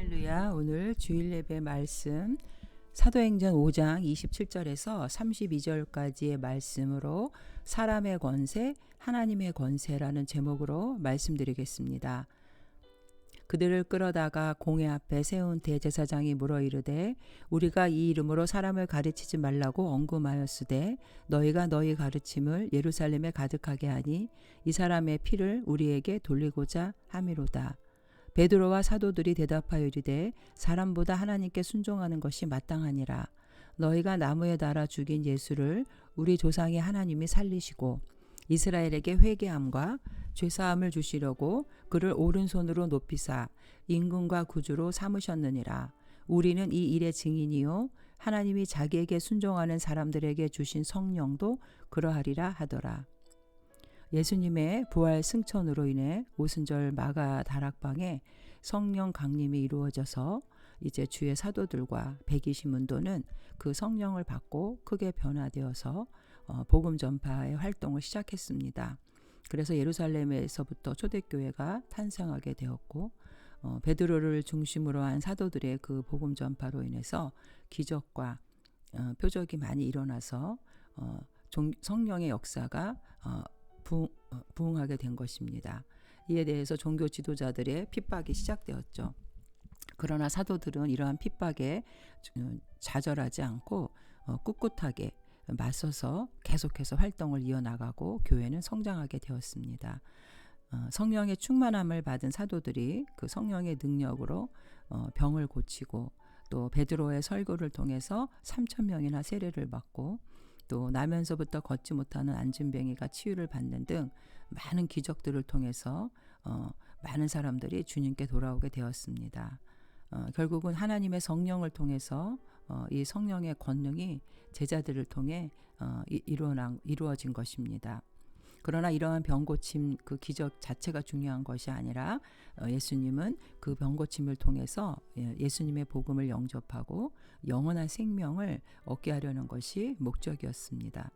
할렐루야. 오늘 주일 예배 말씀 사도행전 5장 27절에서 32절까지의 말씀으로 사람의 권세, 하나님의 권세라는 제목으로 말씀드리겠습니다. 그들을 끌어다가 공회 앞에 세운 대제사장이 물어 이르되 우리가 이 이름으로 사람을 가르치지 말라고 언금하였으되 너희가 너희 가르침을 예루살렘에 가득하게 하니 이 사람의 피를 우리에게 돌리고자 함이로다. 베드로와 사도들이 대답하여 이르되 사람보다 하나님께 순종하는 것이 마땅하니라. 너희가 나무에 달아 죽인 예수를 우리 조상의 하나님이 살리시고 이스라엘에게 회개함과 죄사함을 주시려고 그를 오른손으로 높이사 임금과 구주로 삼으셨느니라. 우리는 이 일의 증인이요 하나님이 자기에게 순종하는 사람들에게 주신 성령도 그러하리라 하더라. 예수님의 부활 승천으로 인해 오순절 마가 다락방에 성령 강림이 이루어져서 이제 주의 사도들과 120문도는 그 성령을 받고 크게 변화되어서 복음 전파의 활동을 시작했습니다. 그래서 예루살렘에서부터 초대교회가 탄생하게 되었고 베드로를 중심으로 한 사도들의 그 복음 전파로 인해서 기적과 표적이 많이 일어나서 성령의 역사가 부흥하게 된 것입니다. 이에 대해서 종교 지도자들의 핍박이 시작되었죠. 그러나 사도들은 이러한 핍박에 좌절하지 않고 꿋꿋하게 맞서서 계속해서 활동을 이어나가고 교회는 성장하게 되었습니다. 성령의 충만함을 받은 사도들이 그 성령의 능력으로 병을 고치고 또 베드로의 설교를 통해서 3,000명이나 세례를 받고 또 나면서부터 걷지 못하는 안진뱅이가 치유를 받는 등 많은 기적들을 통해서 많은 사람들이 주님께 돌아오게 되었습니다. 결국은 하나님의 성령을 통해서 이 성령의 권능이 제자들을 통해 이루어진 것입니다. 그러나 이러한 병고침 그 기적 자체가 중요한 것이 아니라 예수님은 그 병고침을 통해서 예수님의 복음을 영접하고 영원한 생명을 얻게 하려는 것이 목적이었습니다.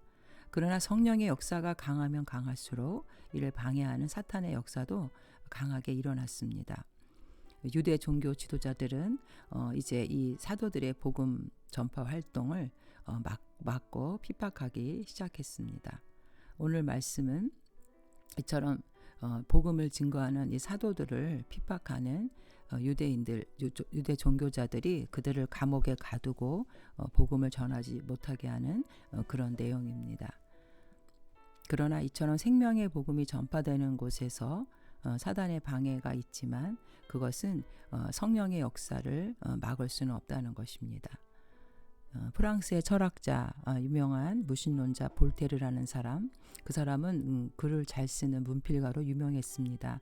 그러나 성령의 역사가 강하면 강할수록 이를 방해하는 사탄의 역사도 강하게 일어났습니다. 유대 종교 지도자들은 이제 이 사도들의 복음 전파 활동을 막고 핍박하기 시작했습니다. 오늘 말씀은 이처럼 복음을 증거하는 이 사도들을 핍박하는 유대인들, 유대 종교자들이 그들을 감옥에 가두고 복음을 전하지 못하게 하는 그런 내용입니다. 그러나 이처럼 생명의 복음이 전파되는 곳에서 사단의 방해가 있지만 그것은 성령의 역사를 막을 수는 없다는 것입니다. 프랑스의 철학자 유명한 무신론자 볼테르라는 사람, 그 사람은 글을 잘 쓰는 문필가로 유명했습니다.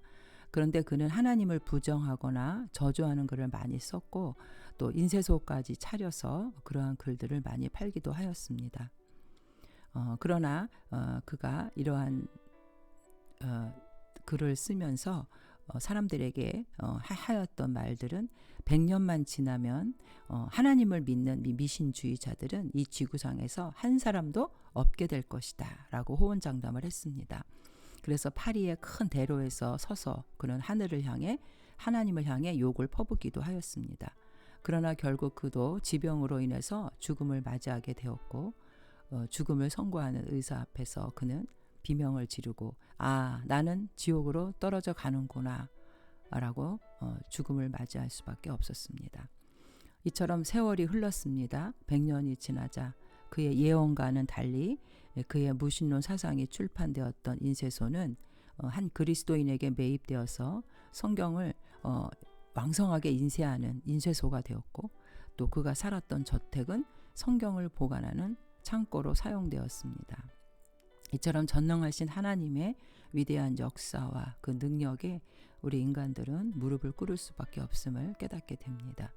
그런데 그는 하나님을 부정하거나 저주하는 글을 많이 썼고 또 인쇄소까지 차려서 그러한 글들을 많이 팔기도 하였습니다. 그러나 그가 이러한 글을 쓰면서 사람들에게 하였던 말들은 100년만 지나면 하나님을 믿는 미신주의자들은 이 지구상에서 한 사람도 없게 될 것이다 라고 호언장담을 했습니다. 그래서 파리의 큰 대로에서 서서 그는 하늘을 향해 하나님을 향해 욕을 퍼붓기도 하였습니다. 그러나 결국 그도 지병으로 인해서 죽음을 맞이하게 되었고 죽음을 선고하는 의사 앞에서 그는 비명을 지르고 나는 지옥으로 떨어져 가는구나 라고 죽음을 맞이할 수밖에 없었습니다. 이처럼 세월이 흘렀습니다. 100년이 지나자 그의 예언과는 달리 그의 무신론 사상이 출판되었던 인쇄소는 한 그리스도인에게 매입되어서 성경을 왕성하게 인쇄하는 인쇄소가 되었고 또 그가 살았던 저택은 성경을 보관하는 창고로 사용되었습니다. 이처럼 전능하신 하나님의 위대한 역사와 그 능력에 우리 인간들은 무릎을 꿇을 수밖에 없음을 깨닫게 됩니다.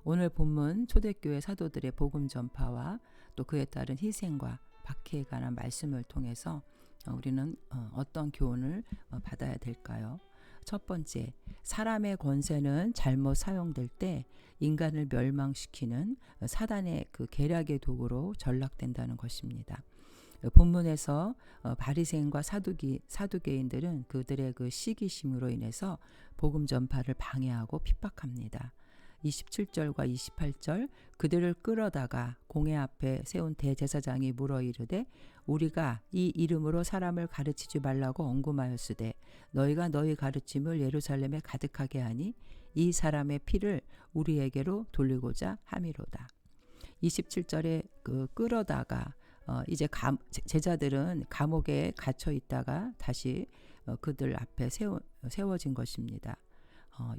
오늘 본문 초대교회 사도들의 복음 전파와 또 그에 따른 희생과 박해에 관한 말씀을 통해서 우리는 어떤 교훈을 받아야 될까요? 첫 번째, 사람의 권세는 잘못 사용될 때 인간을 멸망시키는 사단의 그 계략의 도구로 전락된다는 것입니다. 본문에서 바리새인과 사두개인들은 그들의 그 시기심으로 인해서 복음 전파를 방해하고 핍박합니다. 27절과 28절 그들을 끌어다가 공회 앞에 세운 대제사장이 물어 이르되 우리가 이 이름으로 사람을 가르치지 말라고 언금하였으되 너희가 너희 가르침을 예루살렘에 가득하게 하니 이 사람의 피를 우리에게로 돌리고자 함이로다. 27절에 그 끌어다가 이제 제자들은 감옥에 갇혀 있다가 다시 그들 앞에 세워진 것입니다.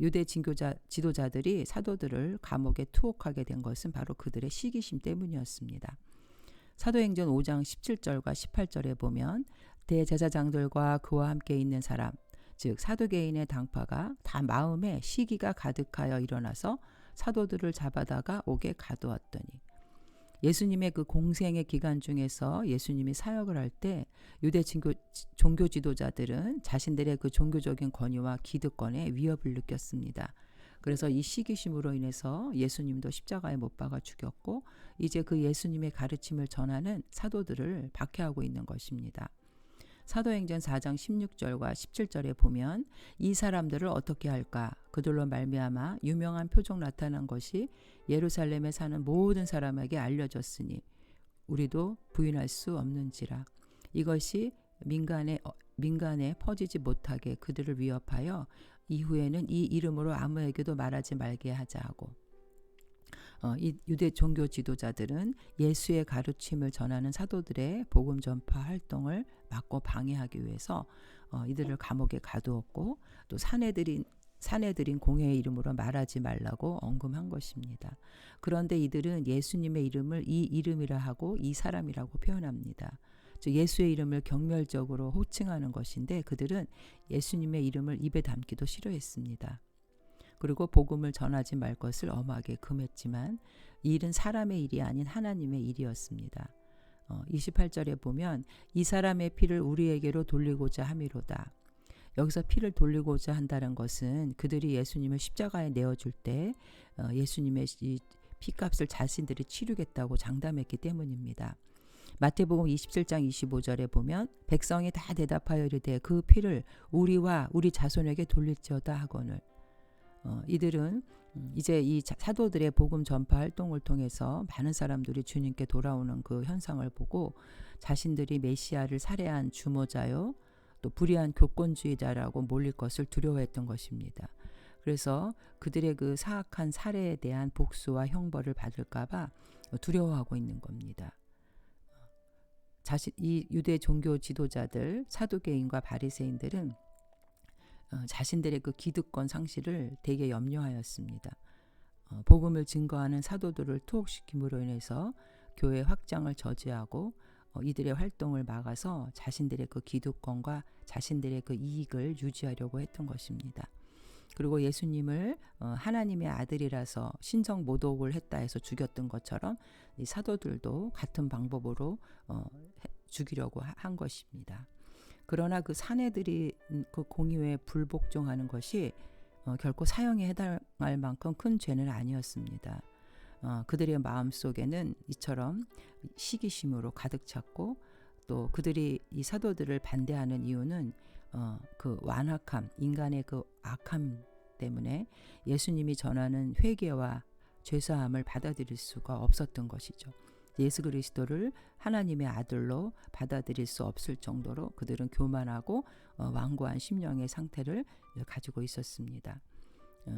유대 지도자들이 사도들을 감옥에 투옥하게 된 것은 바로 그들의 시기심 때문이었습니다. 사도행전 5장 17절과 18절에 보면 대제사장들과 그와 함께 있는 사람, 즉 사두개인의 당파가 다 마음에 시기가 가득하여 일어나서 사도들을 잡아다가 옥에 가두었더니, 예수님의 그 공생의 기간 중에서 예수님이 사역을 할 때 유대 종교 지도자들은 자신들의 그 종교적인 권위와 기득권에 위협을 느꼈습니다. 그래서 이 시기심으로 인해서 예수님도 십자가에 못 박아 죽였고 이제 그 예수님의 가르침을 전하는 사도들을 박해하고 있는 것입니다. 사도행전 4장 16절과 17절에 보면 이 사람들을 어떻게 할까? 그들로 말미암아 유명한 표적 나타난 것이 예루살렘에 사는 모든 사람에게 알려졌으니 우리도 부인할 수 없는지라. 이것이 민간에 퍼지지 못하게 그들을 위협하여 이후에는 이 이름으로 아무에게도 말하지 말게 하자 하고, 이 유대 종교 지도자들은 예수의 가르침을 전하는 사도들의 복음 전파 활동을 막고 방해하기 위해서 이들을 감옥에 가두었고 또 사내들인 공회의 이름으로 말하지 말라고 언급한 것입니다. 그런데 이들은 예수님의 이름을 이 이름이라 하고 이 사람이라고 표현합니다. 즉 예수의 이름을 경멸적으로 호칭하는 것인데 그들은 예수님의 이름을 입에 담기도 싫어했습니다. 그리고 복음을 전하지 말 것을 엄하게 금했지만 이 일은 사람의 일이 아닌 하나님의 일이었습니다. 28절에 보면 이 사람의 피를 우리에게로 돌리고자 함이로다. 여기서 피를 돌리고자 한다는 것은 그들이 예수님을 십자가에 내어줄 때 예수님의 이 피값을 자신들이 치르겠다고 장담했기 때문입니다. 마태복음 27장 25절에 보면 백성이 다 대답하여 이르되 그 피를 우리와 우리 자손에게 돌릴지어다 하거늘. 이들은 이제 이 사도들의 복음 전파 활동을 통해서 많은 사람들이 주님께 돌아오는 그 현상을 보고 자신들이 메시아를 살해한 주모자요 또 불의한 교권주의자라고 몰릴 것을 두려워했던 것입니다. 그래서 그들의 그 사악한 살해에 대한 복수와 형벌을 받을까 봐 두려워하고 있는 겁니다. 이 유대 종교 지도자들 사두개인과 바리새인들은 자신들의 그 기득권 상실을 되게 염려하였습니다. 복음을 증거하는 사도들을 투옥시킴으로 인해서 교회 확장을 저지하고 이들의 활동을 막아서 자신들의 그 기득권과 자신들의 그 이익을 유지하려고 했던 것입니다. 그리고 예수님을 하나님의 아들이라서 신성 모독을 했다 해서 죽였던 것처럼 이 사도들도 같은 방법으로 죽이려고 한 것입니다. 그러나 그 사내들이 그 공의회에 불복종하는 것이 결코 사형에 해당할 만큼 큰 죄는 아니었습니다. 그들의 마음속에는 이처럼 시기심으로 가득 찼고 또 그들이 이 사도들을 반대하는 이유는 그 완악함, 인간의 그 악함 때문에 예수님이 전하는 회개와 죄사함을 받아들일 수가 없었던 것이죠. 예수 그리스도를 하나님의 아들로 받아들일 수 없을 정도로 그들은 교만하고 완고한 심령의 상태를 가지고 있었습니다.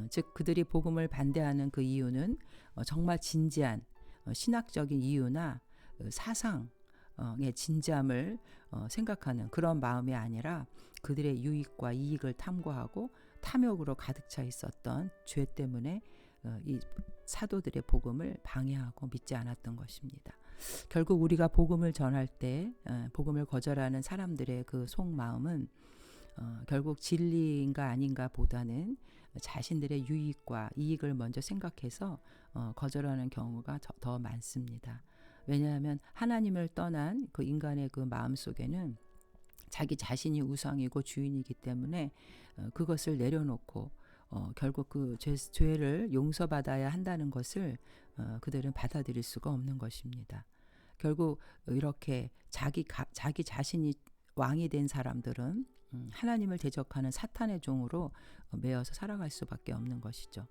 즉 그들이 복음을 반대하는 그 이유는 정말 진지한 신학적인 이유나 사상의 진지함을 생각하는 그런 마음이 아니라 그들의 유익과 이익을 탐구하고 탐욕으로 가득 차 있었던 죄 때문에 이 사도들의 복음을 방해하고 믿지 않았던 것입니다. 결국 우리가 복음을 전할 때 복음을 거절하는 사람들의 그 속마음은 결국 진리인가 아닌가 보다는 자신들의 유익과 이익을 먼저 생각해서 거절하는 경우가 더 많습니다. 왜냐하면 하나님을 떠난 그 인간의 그 마음속에는 자기 자신이 우상이고 주인이기 때문에 그것을 내려놓고 결국 그 죄를 용서받아야 한다는 것을 그들은 받아들일 수가 없는 것입니다. 결국 이렇게 자기 자신이 왕이 된 사람들은 하나님을 대적하는 사탄의 종으로 매어서 살아갈 수밖에 없는 것이죠.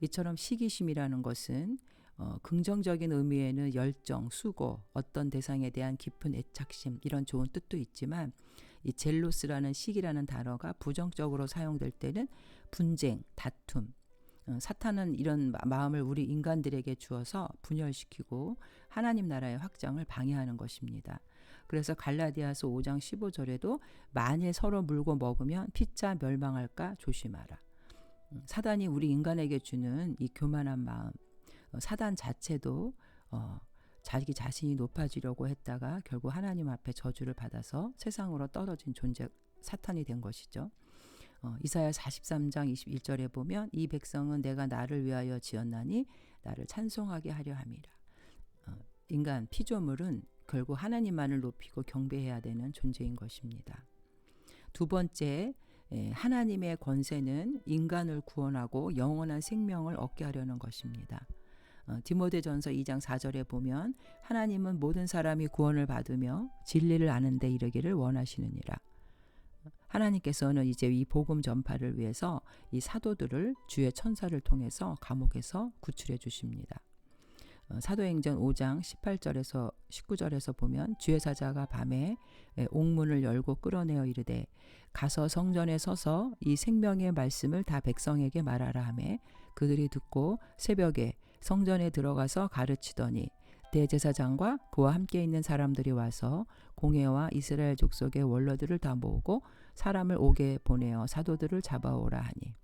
이처럼 시기심이라는 것은 긍정적인 의미에는 열정, 수고, 어떤 대상에 대한 깊은 애착심 이런 좋은 뜻도 있지만 이 젤로스라는 시기라는 단어가 부정적으로 사용될 때는 분쟁, 다툼, 사탄은 이런 마음을 우리 인간들에게 주어서 분열시키고 하나님 나라의 확장을 방해하는 것입니다. 그래서 갈라디아서 5장 15절에도 만일 서로 물고 먹으면 피차 멸망할까 조심하라. 사단이 우리 인간에게 주는 이 교만한 마음, 사단 자체도 자기 자신이 높아지려고 했다가 결국 하나님 앞에 저주를 받아서 세상으로 떨어진 존재 사탄이 된 것이죠. 이사야 43장 21절에 보면 이 백성은 내가 나를 위하여 지었나니 나를 찬송하게 하려 함이라. 인간 피조물은 결국 하나님만을 높이고 경배해야 되는 존재인 것입니다. 두 번째, 하나님의 권세는 인간을 구원하고 영원한 생명을 얻게 하려는 것입니다. 디모데전서 2장 4절에 보면 하나님은 모든 사람이 구원을 받으며 진리를 아는 데 이르기를 원하시느니라. 하나님께서는 이제 이 복음 전파를 위해서 이 사도들을 주의 천사를 통해서 감옥에서 구출해 주십니다. 사도행전 5장 18절에서 19절에서 보면 주의 사자가 밤에 옥문을 열고 끌어내어 이르되 가서 성전에 서서 이 생명의 말씀을 다 백성에게 말하라 하매 그들이 듣고 새벽에 성전에 들어가서 가르치더니 대제사장과 그와 함께 있는 사람들이 와서 공회와 이스라엘 족속의 원로들을 다 모으고 사람을 옥에 보내어 사도들을 잡아오라 하니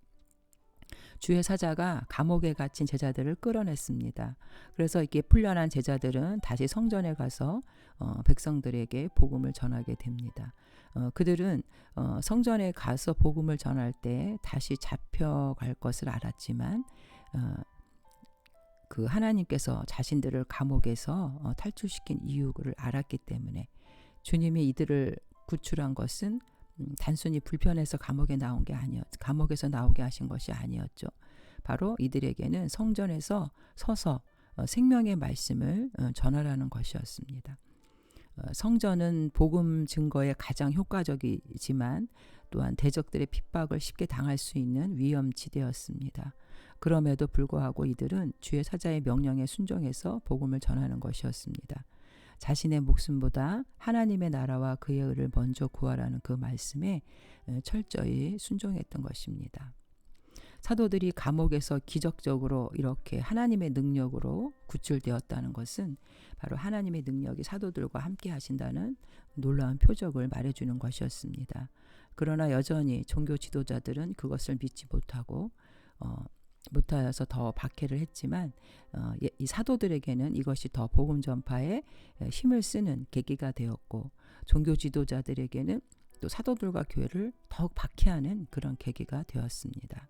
주의 사자가 감옥에 갇힌 제자들을 끌어냈습니다. 그래서 이렇게 풀려난 제자들은 다시 성전에 가서 백성들에게 복음을 전하게 됩니다. 그들은 성전에 가서 복음을 전할 때 다시 잡혀갈 것을 알았지만 그 하나님께서 자신들을 감옥에서 탈출시킨 이유를 알았기 때문에 주님이 이들을 구출한 것은 단순히 불편해서 감옥에서 나오게 하신 것이 아니었죠. 바로 이들에게는 성전에서 서서 생명의 말씀을 전하라는 것이었습니다. 성전은 복음 증거에 가장 효과적이지만 또한 대적들의 핍박을 쉽게 당할 수 있는 위험지대였습니다. 그럼에도 불구하고 이들은 주의 사자의 명령에 순종해서 복음을 전하는 것이었습니다. 자신의 목숨보다 하나님의 나라와 그의 의를 먼저 구하라는 그 말씀에 철저히 순종했던 것입니다. 사도들이 감옥에서 기적적으로 이렇게 하나님의 능력으로 구출되었다는 것은 바로 하나님의 능력이 사도들과 함께 하신다는 놀라운 표적을 말해주는 것이었습니다. 그러나 여전히 종교 지도자들은 그것을 믿지 못하여서 더 박해를 했지만 이 사도들에게는 이것이 더 복음 전파에 힘을 쓰는 계기가 되었고 종교 지도자들에게는 또 사도들과 교회를 더욱 박해하는 그런 계기가 되었습니다.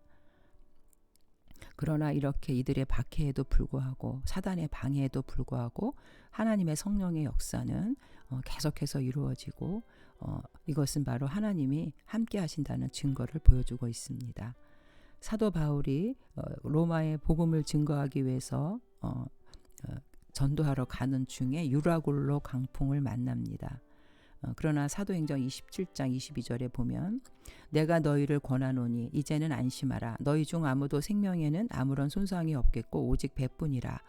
그러나 이렇게 이들의 박해에도 불구하고 사단의 방해에도 불구하고 하나님의 성령의 역사는 계속해서 이루어지고 이것은 바로 하나님이 함께 하신다는 증거를 보여주고 있습니다. 사도 바울이 로마의 복음을 증거하기 위해서 전도하러 가는 중에 유라굴로 강풍을 만납니다. 그러나 사도행전 27장 22절에 보면 내가 너희를 권하노니 이제는 안심하라. 너희 중 아무도 생명에는 아무런 손상이 없겠고 오직 배뿐이라.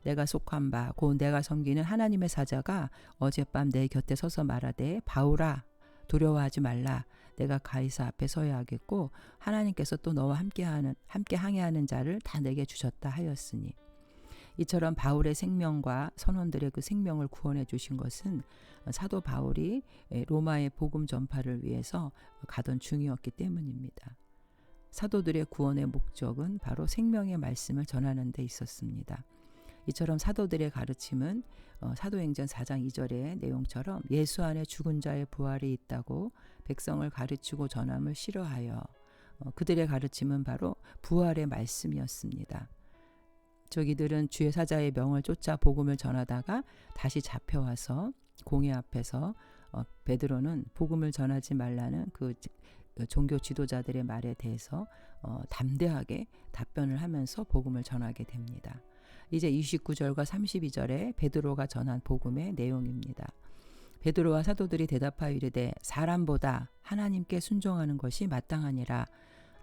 내가 속한 바 곧 내가 섬기는 하나님의 사자가 어젯밤 내 곁에 서서 말하되 바울아 두려워하지 말라. 내가 가이사 앞에 서야 하겠고 하나님께서 또 너와 함께 항해하는 자를 다 내게 주셨다 하였으니 이처럼 바울의 생명과 선원들의 그 생명을 구원해 주신 것은 사도 바울이 로마의 복음 전파를 위해서 가던 중이었기 때문입니다. 사도들의 구원의 목적은 바로 생명의 말씀을 전하는 데 있었습니다. 이처럼 사도들의 가르침은 사도행전 4장 2절의 내용처럼 예수 안에 죽은 자의 부활이 있다고 백성을 가르치고 전함을 싫어하여 그들의 가르침은 바로 부활의 말씀이었습니다. 저기들은 주의 사자의 명을 쫓아 복음을 전하다가 다시 잡혀와서 공회 앞에서 베드로는 복음을 전하지 말라는 그 종교 지도자들의 말에 대해서 담대하게 답변을 하면서 복음을 전하게 됩니다. 이제 29절과 32절에 베드로가 전한 복음의 내용입니다. 베드로와 사도들이 대답하여 이르되 사람보다 하나님께 순종하는 것이 마땅하니라.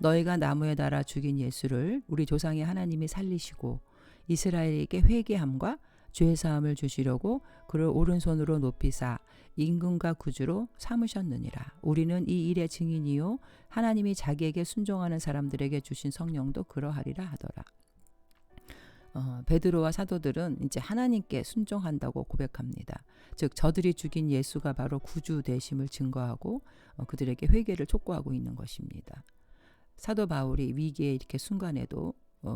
너희가 나무에 달아 죽인 예수를 우리 조상의 하나님이 살리시고 이스라엘에게 회개함과 죄 사함을 주시려고 그를 오른손으로 높이사 임금과 구주로 삼으셨느니라. 우리는 이 일의 증인이요 하나님이 자기에게 순종하는 사람들에게 주신 성령도 그러하리라 하더라. 베드로와 사도들은 이제 하나님께 순종한다고 고백합니다. 즉 저들이 죽인 예수가 바로 구주 되심을 증거하고 그들에게 회개를 촉구하고 있는 것입니다. 사도 바울이 위기의 이렇게 순간에도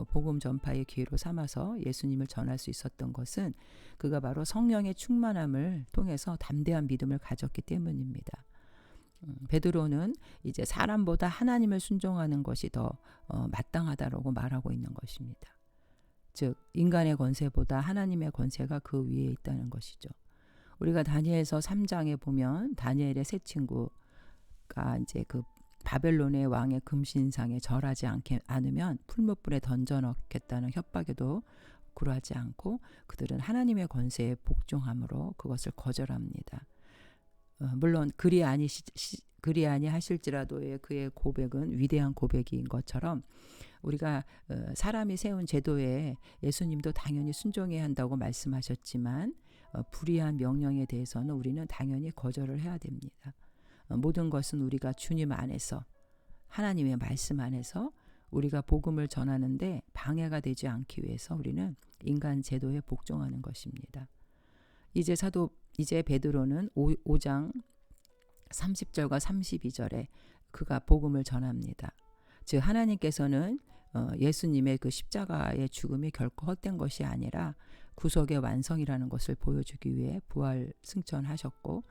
복음 전파의 기회로 삼아서 예수님을 전할 수 있었던 것은 그가 바로 성령의 충만함을 통해서 담대한 믿음을 가졌기 때문입니다. 베드로는 이제 사람보다 하나님을 순종하는 것이 더 마땅하다라고 말하고 있는 것입니다. 즉 인간의 권세보다 하나님의 권세가 그 위에 있다는 것이죠. 우리가 다니엘서 3장에 보면 다니엘의 세 친구가 이제 그 바벨론의 왕의 금신상에 절하지 않으면 풀무불에 던져 넣겠다는 협박에도 굴하지 않고 그들은 하나님의 권세에 복종함으로 그것을 거절합니다. 물론 그리 아니하실지라도의 그의 고백은 위대한 고백인 것처럼 우리가 사람이 세운 제도에 예수님도 당연히 순종해야 한다고 말씀하셨지만 불의한 명령에 대해서는 우리는 당연히 거절을 해야 됩니다. 모든 것은 우리가 주님 안에서 하나님의 말씀 안에서 우리가 복음을 전하는데 방해가 되지 않기 위해서 우리는 인간 제도에 복종하는 것입니다. 이제 베드로는 5장 30절과 32절에 그가 복음을 전합니다. 즉 하나님께서는 예수님의 그 십자가의 죽음이 결코 헛된 것이 아니라 구속의 완성이라는 것을 보여주기 위해 부활 승천하셨고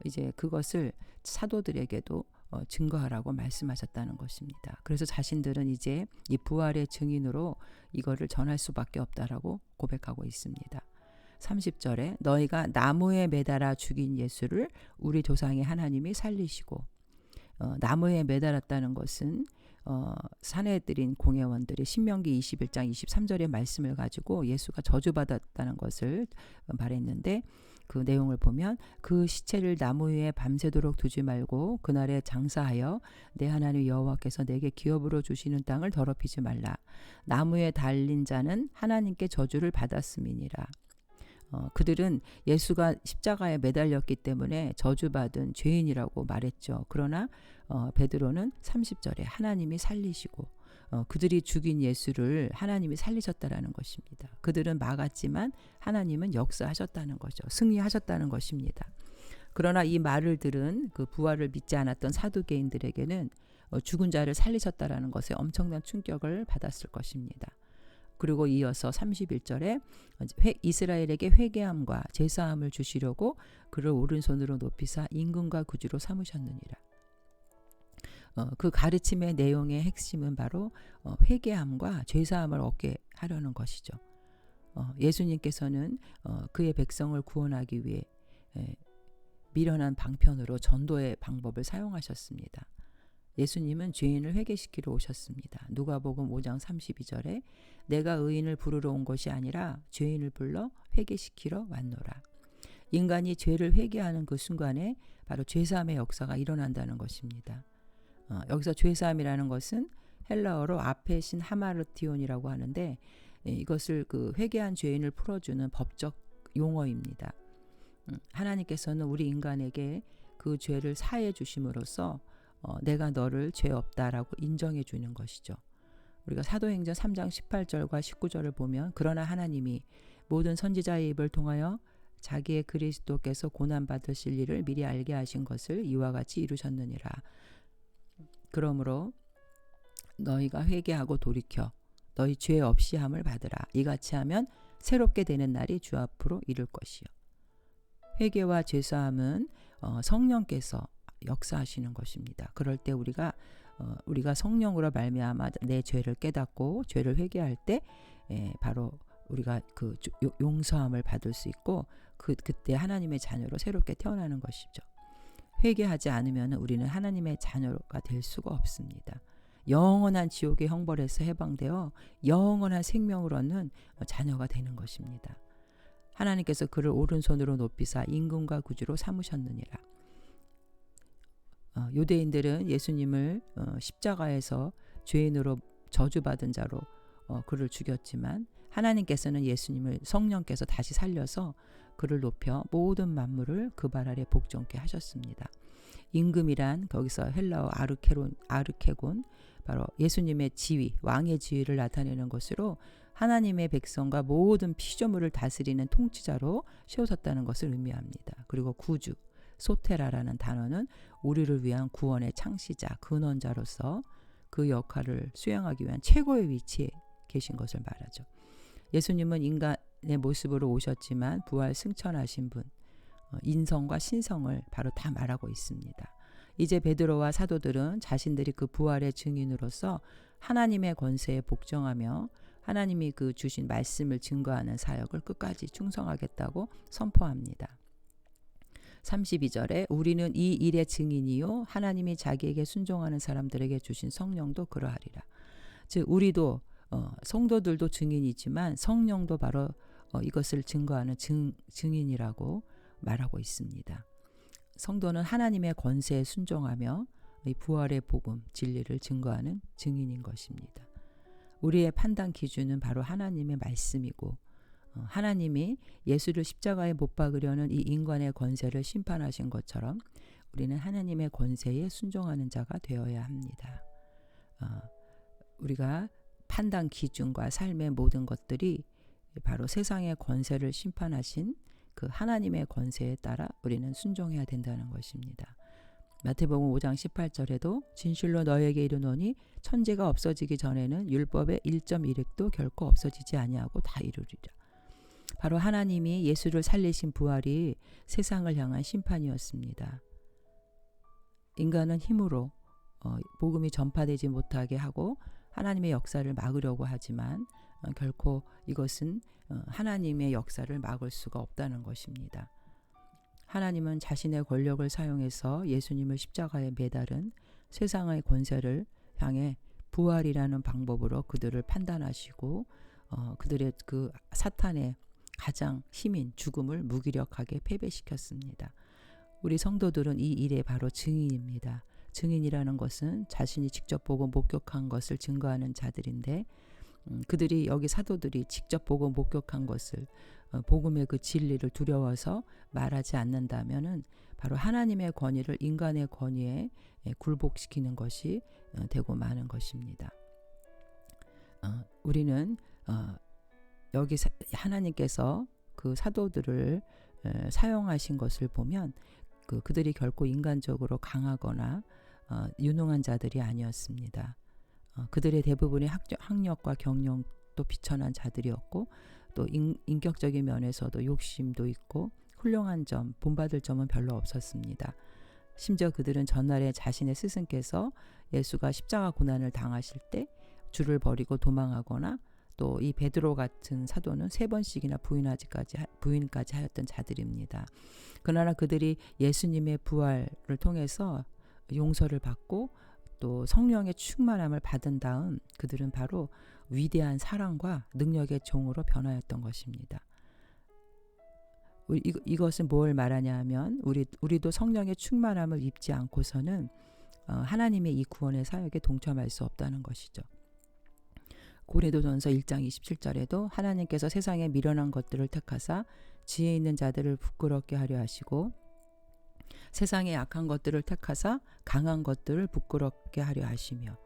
이제 그것을 사도들에게도 증거하라고 말씀하셨다는 것입니다. 그래서 자신들은 이제 이 부활의 증인으로 이거를 전할 수밖에 없다라고 고백하고 있습니다. 30절에 너희가 나무에 매달아 죽인 예수를 우리 조상의 하나님이 살리시고 나무에 매달았다는 것은 사내들인 공회원들이 신명기 21장 23절의 말씀을 가지고 예수가 저주받았다는 것을 말했는데 그 내용을 보면 그 시체를 나무 위에 밤새도록 두지 말고 그날에 장사하여 내 하나님 여호와께서 내게 기업으로 주시는 땅을 더럽히지 말라. 나무에 달린 자는 하나님께 저주를 받았음이니라. 그들은 예수가 십자가에 매달렸기 때문에 저주받은 죄인이라고 말했죠. 그러나 베드로는 30절에 하나님이 살리시고 그들이 죽인 예수를 하나님이 살리셨다라는 것입니다. 그들은 막았지만 하나님은 역사하셨다는 거죠. 승리하셨다는 것입니다. 그러나 이 말을 들은 그 부활을 믿지 않았던 사두개인들에게는 죽은 자를 살리셨다라는 것에 엄청난 충격을 받았을 것입니다. 그리고 이어서 31절에 이스라엘에게 회개함과 제사함을 주시려고 그를 오른손으로 높이사 임금과 구주로 삼으셨느니라. 그 가르침의 내용의 핵심은 바로 회개함과 죄사함을 얻게 하려는 것이죠. 예수님께서는 그의 백성을 구원하기 위해 미련한 방편으로 전도의 방법을 사용하셨습니다. 예수님은 죄인을 회개시키러 오셨습니다. 누가복음 5장 32절에 내가 의인을 부르러 온 것이 아니라 죄인을 불러 회개시키러 왔노라. 인간이 죄를 회개하는 그 순간에 바로 죄사함의 역사가 일어난다는 것입니다. 여기서 죄사함이라는 것은 헬라어로 아페신 하마르티온이라고 하는데 이것을 그 회개한 죄인을 풀어주는 법적 용어입니다. 하나님께서는 우리 인간에게 그 죄를 사해 주심으로써 내가 너를 죄 없다라고 인정해 주는 것이죠. 우리가 사도행전 3장 18절과 19절을 보면 그러나 하나님이 모든 선지자의 입을 통하여 자기의 그리스도께서 고난받으실 일을 미리 알게 하신 것을 이와 같이 이루셨느니라. 그러므로 너희가 회개하고 돌이켜 너희 죄 없이 함을 받으라. 이같이 하면 새롭게 되는 날이 주 앞으로 이를 것이요. 회개와 죄사함은 성령께서 역사하시는 것입니다. 그럴 때 우리가 성령으로 말미암아 내 죄를 깨닫고 죄를 회개할 때 바로 우리가 그 용서함을 받을 수 있고 그때 하나님의 자녀로 새롭게 태어나는 것이죠. 회개하지 않으면 우리는 하나님의 자녀가 될 수가 없습니다. 영원한 지옥의 형벌에서 해방되어 영원한 생명을 얻는 자녀가 되는 것입니다. 하나님께서 그를 오른손으로 높이사 임금과 구주로 삼으셨느니라. 유대인들은 예수님을 십자가에서 죄인으로 저주받은 자로 그를 죽였지만 하나님께서는 예수님을 성령께서 다시 살려서 그를 높여 모든 만물을 그 발 아래 복종케 하셨습니다. 임금이란 거기서 헬라어 아르케곤 바로 예수님의 지위, 왕의 지위를 나타내는 것으로 하나님의 백성과 모든 피조물을 다스리는 통치자로 세우셨다는 것을 의미합니다. 그리고 구주, 소테라라는 단어는 우리를 위한 구원의 창시자, 근원자로서 그 역할을 수행하기 위한 최고의 위치에 계신 것을 말하죠. 예수님은 인간의 모습으로 오셨지만 부활 승천하신 분, 인성과 신성을 바로 다 말하고 있습니다. 이제 베드로와 사도들은 자신들이 그 부활의 증인으로서 하나님의 권세에 복종하며 하나님이 그 주신 말씀을 증거하는 사역을 끝까지 충성하겠다고 선포합니다. 32절에 우리는 이 일의 증인이요 하나님이 자기에게 순종하는 사람들에게 주신 성령도 그러하리라. 즉 우리도 성도들도 증인이지만 성령도 바로 이것을 증거하는 증인이라고 말하고 있습니다. 성도는 하나님의 권세에 순종하며 이 부활의 복음, 진리를 증거하는 증인인 것입니다. 우리의 판단 기준은 바로 하나님의 말씀이고 하나님이 예수를 십자가에 못 박으려는 이 인간의 권세를 심판하신 것처럼 우리는 하나님의 권세에 순종하는 자가 되어야 합니다. 우리가 판단 기준과 삶의 모든 것들이 바로 세상의 권세를 심판하신 그 하나님의 권세에 따라 우리는 순종해야 된다는 것입니다. 마태복음 5장 18절에도 진실로 너에게 이르노니 천지가 없어지기 전에는 율법의 1.1획도 결코 없어지지 아니하고 다 이루리라. 바로 하나님이 예수를 살리신 부활이 세상을 향한 심판이었습니다. 인간은 힘으로 복음이 전파되지 못하게 하고 하나님의 역사를 막으려고 하지만 결코 이것은 하나님의 역사를 막을 수가 없다는 것입니다. 하나님은 자신의 권력을 사용해서 예수님을 십자가에 매달은 세상의 권세를 향해 부활이라는 방법으로 그들을 판단하시고 그들의 그 사탄의 가장 힘인 죽음을 무기력하게 패배시켰습니다. 우리 성도들은 이 일의 바로 증인입니다. 증인이라는 것은 자신이 직접 보고 목격한 것을 증거하는 자들인데 그들이 여기 사도들이 직접 보고 목격한 것을 복음의 그 진리를 두려워서 말하지 않는다면은 바로 하나님의 권위를 인간의 권위에 굴복시키는 것이 되고 마는 것입니다. 우리는 여기 하나님께서 그 사도들을 사용하신 것을 보면 그들이 결코 인간적으로 강하거나 유능한 자들이 아니었습니다. 그들의 대부분의 학력과 경력도 비천한 자들이었고 또 인격적인 면에서도 욕심도 있고 훌륭한 점, 본받을 점은 별로 없었습니다. 심지어 그들은 전날에 자신의 스승께서 예수가 십자가 고난을 당하실 때 주를 버리고 도망하거나 또 이 베드로 같은 사도는 3번씩이나 부인까지 하였던 자들입니다. 그러나 그들이 예수님의 부활을 통해서 용서를 받고 또 성령의 충만함을 받은 다음 그들은 바로 위대한 사랑과 능력의 종으로 변하였던 것입니다. 이것은 뭘 말하냐 하면 우리도 성령의 충만함을 입지 않고서는 하나님의 이 구원의 사역에 동참할 수 없다는 것이죠. 고린도전서 1장 27절에도 하나님께서 세상에 미련한 것들을 택하사 지혜 있는 자들을 부끄럽게 하려 하시고 세상의 약한 것들을 택하사 강한 것들을 부끄럽게 하려 하시며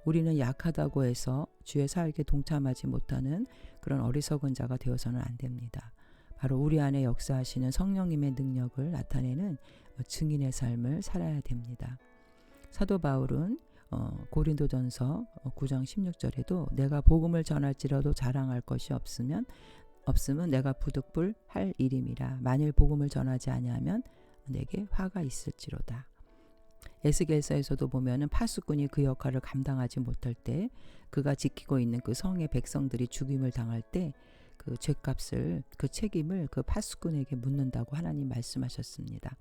우리는 약하다고 해서 주의 사역에 동참하지 못하는 그런 어리석은 자가 되어서는 안 됩니다. 바로 우리 안에 역사하시는 성령님의 능력을 나타내는 증인의 삶을 살아야 됩니다. 사도 바울은 고린도전서 9장 16절에도 내가 복음을 전할지라도 자랑할 것이 없으면 내가 부득불 할 일임이라. 만일 복음을 전하지 아니하면 내게 화가 있을지로다. 에스겔서에서도 보면은 파수꾼이 그 역할을 감당하지 못할 때 그가 지키고 있는 그 성의 백성들이 죽임을 당할 때 그 죄값을 그 책임을 그 파수꾼에게 묻는다고 하나님 말씀하셨습니다.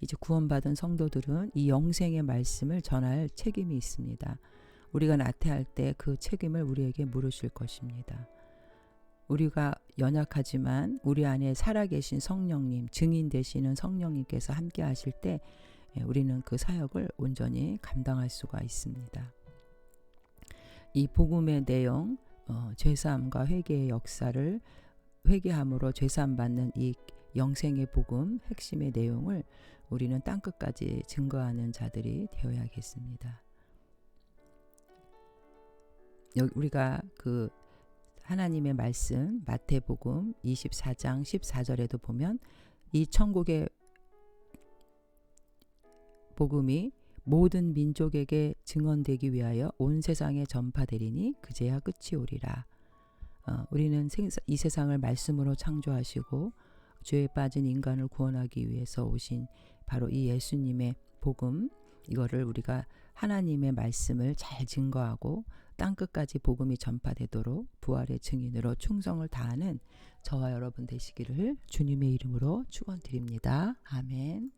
이제 구원받은 성도들은 이 영생의 말씀을 전할 책임이 있습니다. 우리가 나태할 때 그 책임을 우리에게 물으실 것입니다. 우리가 연약하지만 우리 안에 살아계신 성령님, 증인 되시는 성령님께서 함께 하실 때 우리는 그 사역을 온전히 감당할 수가 있습니다. 이 복음의 내용, 죄사함과 회개의 역사를 회개함으로 죄사함 받는 이 영생의 복음 핵심의 내용을 우리는 땅끝까지 증거하는 자들이 되어야겠습니다. 우리가 그 하나님의 말씀 마태복음 24장 14절에도 보면 이 천국의 복음이 모든 민족에게 증언되기 위하여 온 세상에 전파되리니 그제야 끝이 오리라. 우리는 이 세상을 말씀으로 창조하시고 죄에 빠진 인간을 구원하기 위해서 오신 바로 이 예수님의 복음, 이거를 우리가 하나님의 말씀을 잘 증거하고 땅끝까지 복음이 전파되도록 부활의 증인으로 충성을 다하는 저와 여러분 되시기를 주님의 이름으로 축원드립니다. 아멘.